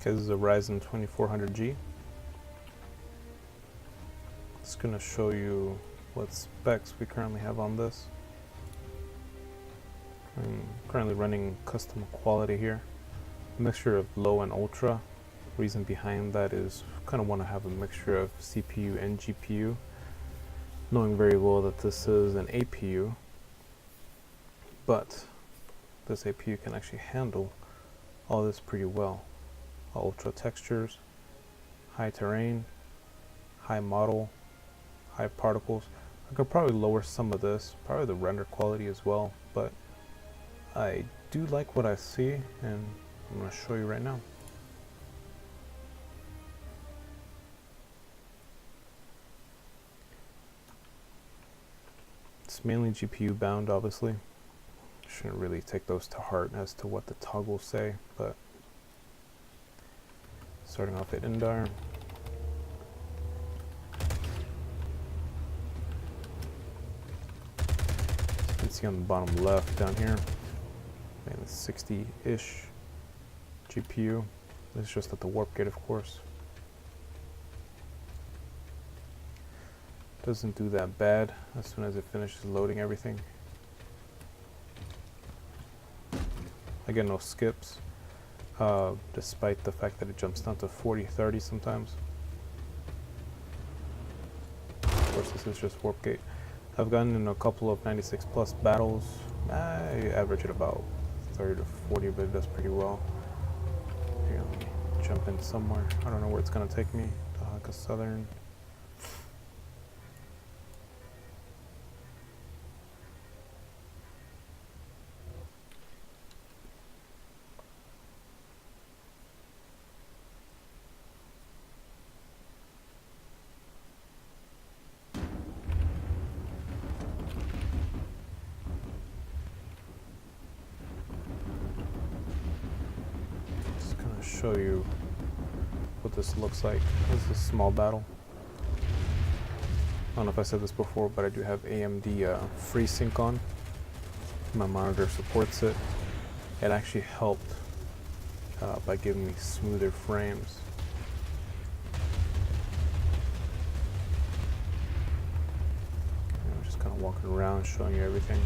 This is a Ryzen 2400G. It's going to show you what specs we currently have on this. I'm currently running custom quality here, a mixture of low and ultra. Reason behind that is kind of want to have a mixture of CPU and GPU, knowing very well that this is an APU, but this APU can actually handle all this pretty well. Ultra textures, high terrain, high model, high particles. I could probably lower some of this, probably the render quality as well, but I do like what I see, and I'm going to show you right now. It's mainly GPU bound, obviously. Shouldn't really take those to heart as to what the toggles say, but starting off at Indar. You can see on the bottom left down here, and the 60-ish GPU. This is just at the warp gate, of course. Doesn't do that bad as soon as it finishes loading everything. I get no skips, despite the fact that it jumps down to 40-30 sometimes. Of course, this is just warp gate. I've gotten in a couple of 96 plus battles. I average at about 30 to 40, but it does pretty well. Here, let me jump in somewhere. I don't know where it's gonna take me. Like a southern. Show you what this looks like. This is a small battle. I don't know if I said this before, but I do have AMD FreeSync on. My monitor supports it. It actually helped by giving me smoother frames. I'm just kind of walking around showing you everything.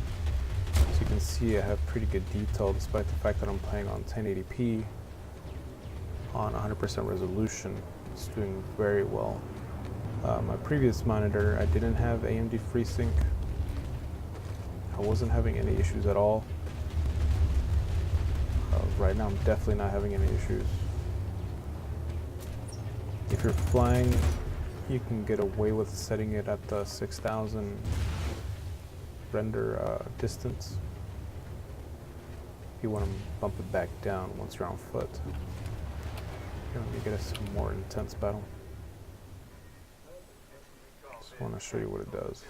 As you can see, I have pretty good detail despite the fact that I'm playing on 1080p. On 100% resolution. It's doing very well. My previous monitor, I didn't have AMD FreeSync. I wasn't having any issues at all. Right now I'm definitely not having any issues. If you're flying, you can get away with setting it at the 6000 render distance. You want to bump it back down once you're on foot. Here, let me get us some more intense battle. Just want to show you what it does.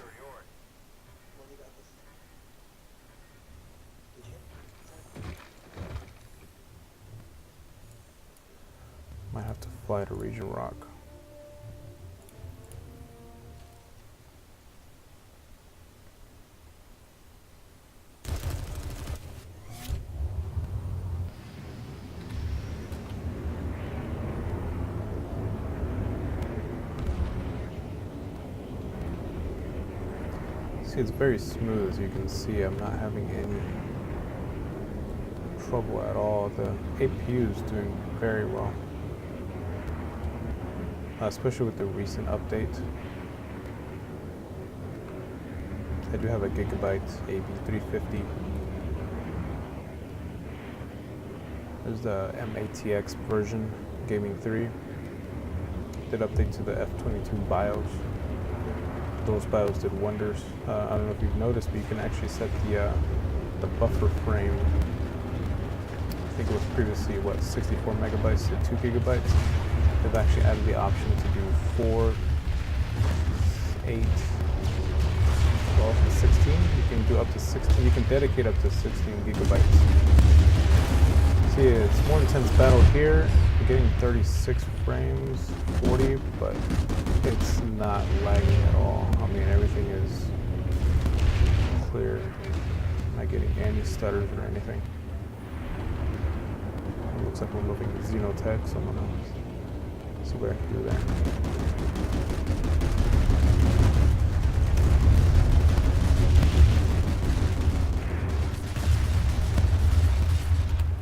Might have to fly to Region Rock. See, it's very smooth, as you can see. I'm not having any trouble at all. The APU is doing very well, especially with the recent update. I do have a Gigabyte AB350. There's the MATX version, Gaming 3. Did update to the F22 BIOS. Those BIOS did wonders. I don't know if you've noticed, but you can actually set the buffer frame. I think it was previously, what, 64 megabytes to 2 gigabytes. They've actually added the option to do 4, 8, 12, and 16. You can do up to 16. You can dedicate up to 16 gigabytes. See, it's more intense battle here. You're getting 36 frames, 40, but it's not lagging at all. I mean, everything is clear. I'm not getting any stutters or anything. Looks like we're moving to Xenotech, so I'm gonna see what I can do there.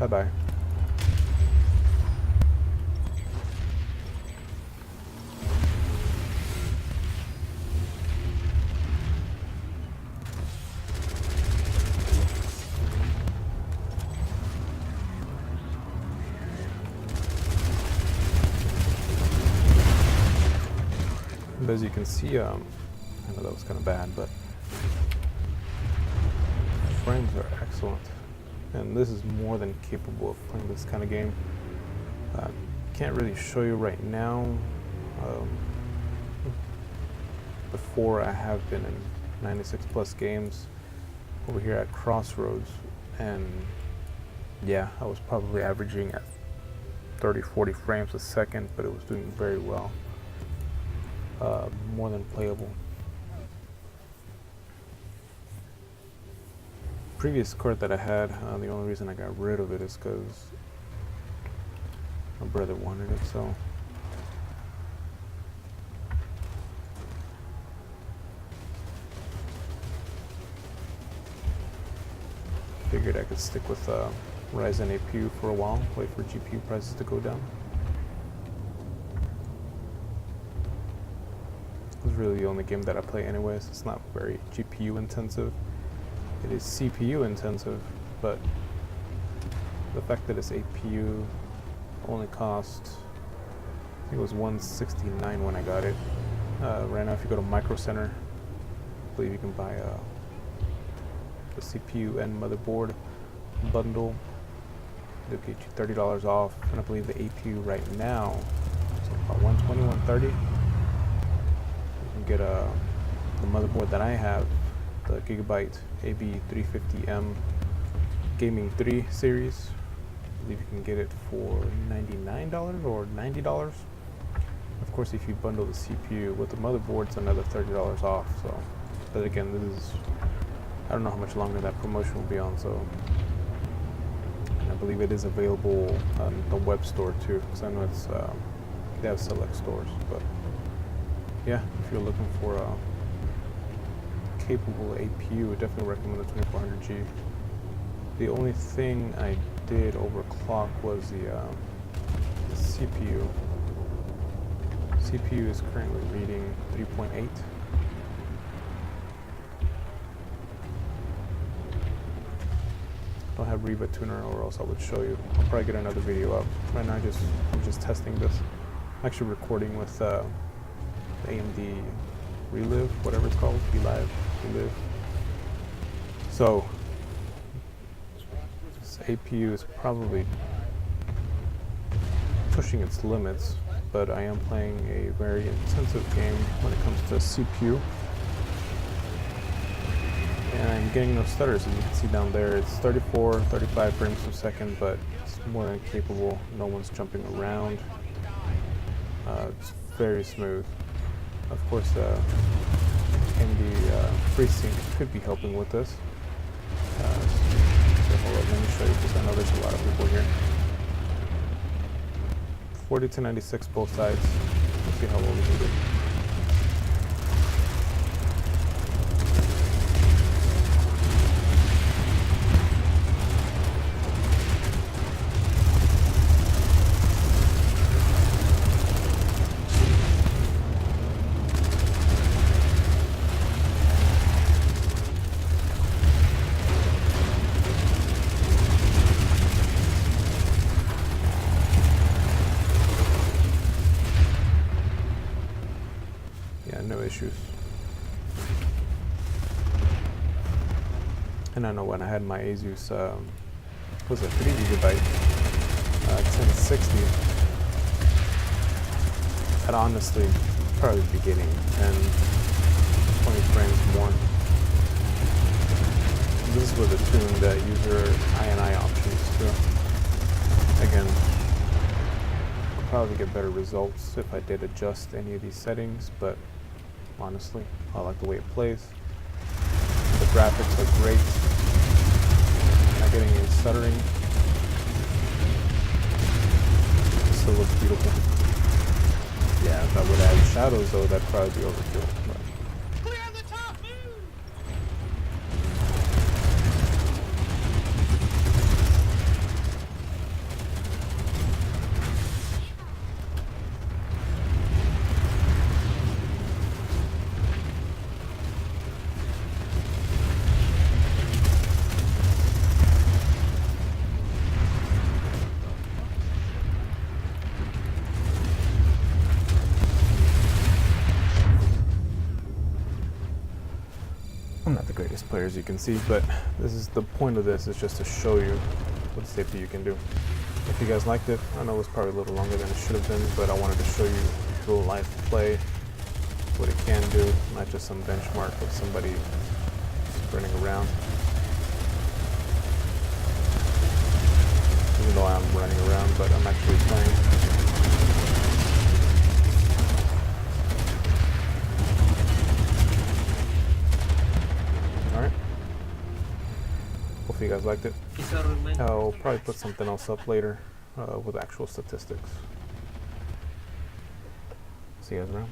Bye-bye. As you can see, I know that was kind of bad, but frames are excellent, and this is more than capable of playing this kind of game. Can't really show you right now. Before, I have been in 96 plus games over here at Crossroads, and yeah, I was probably averaging at 30-40 frames a second, but it was doing very well. More than playable. Previous card that I had, the only reason I got rid of it is because my brother wanted it, so figured I could stick with Ryzen APU for a while, wait for GPU prices to go down. It's really the only game that I play anyways. It's not very GPU intensive. It is CPU intensive, but the fact that it's APU only cost, I think it was $169 when I got it. Right now if you go to Micro Center, I believe you can buy the CPU and motherboard bundle. They'll get you $30 off, and I believe the APU right now is about $120, $130. Get the motherboard that I have, the Gigabyte AB350M Gaming 3 series. I believe you can get it for $99 or $90. Of course, if you bundle the CPU with the motherboard, it's another $30 off. So, but again, this is, I don't know how much longer that promotion will be on. So, and I believe it is available on the web store too, because I know it's they have select stores, but. Yeah, if you're looking for a capable APU, I definitely recommend the 2400G. The only thing I did overclock was the CPU. CPU is currently reading 3.8. Don't have Reba tuner, or else I would show you. I'll probably get another video up. Right now, I'm just testing this. I'm actually recording with AMD Relive, whatever it's called, Relive. So this APU is probably pushing its limits, but I am playing a very intensive game when it comes to CPU, and I'm getting those stutters. As you can see down there, it's 34, 35 frames per second, but it's more than capable. No one's jumping around. It's very smooth. Of course, AMD FreeSync could be helping with this. So hold up, let me show you, because I know there's a lot of people here. 40 to 96 both sides. Let's see how well we can do. No issues. And I know when I had my Asus, was a 3 Gigabyte 1060, I'd honestly probably be getting 10, 20 frames more. This is with a tune that user I&I options too. Again, I'll probably get better results if I did adjust any of these settings, but honestly, I like the way it plays. The graphics are great. I'm not getting any stuttering. still looks beautiful. Yeah, if I would add shadows though, that'd probably be overkill. But I'm not the greatest player, as you can see, but this is the point of this, is just to show you what safety you can do. If you guys liked it, I know it was probably a little longer than it should have been, but I wanted to show you real life play, what it can do, not just some benchmark of somebody running around. Even though I'm running around, but I'm actually playing. Alright. Hopefully you guys liked it. I'll probably put something else up later with actual statistics. See you guys around.